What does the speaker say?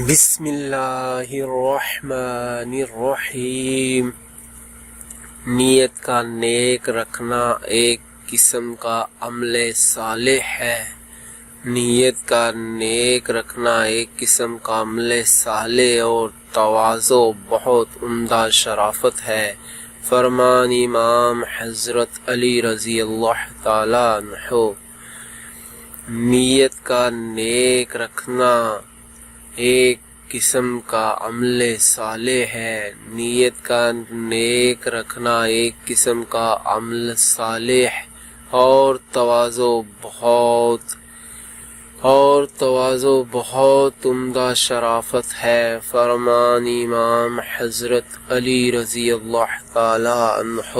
بسم اللہ الرحمن الرحیم۔ نیت کا نیک رکھنا ایک قسم کا عمل صالح ہے۔ نیت کا نیک رکھنا ایک قسم کا عمل صالح اور تواضع بہت عمدہ شرافت ہے۔ فرمان امام حضرت علی رضی اللہ تعالیٰ عنہ، نیت کا نیک رکھنا ایک قسم کا عمل صالح ہے۔ نیت کا نیک رکھنا ایک قسم کا عمل صالح اور تواضع بہت عمدہ شرافت ہے۔ فرمان امام حضرت علی رضی اللہ تعالی عنہ۔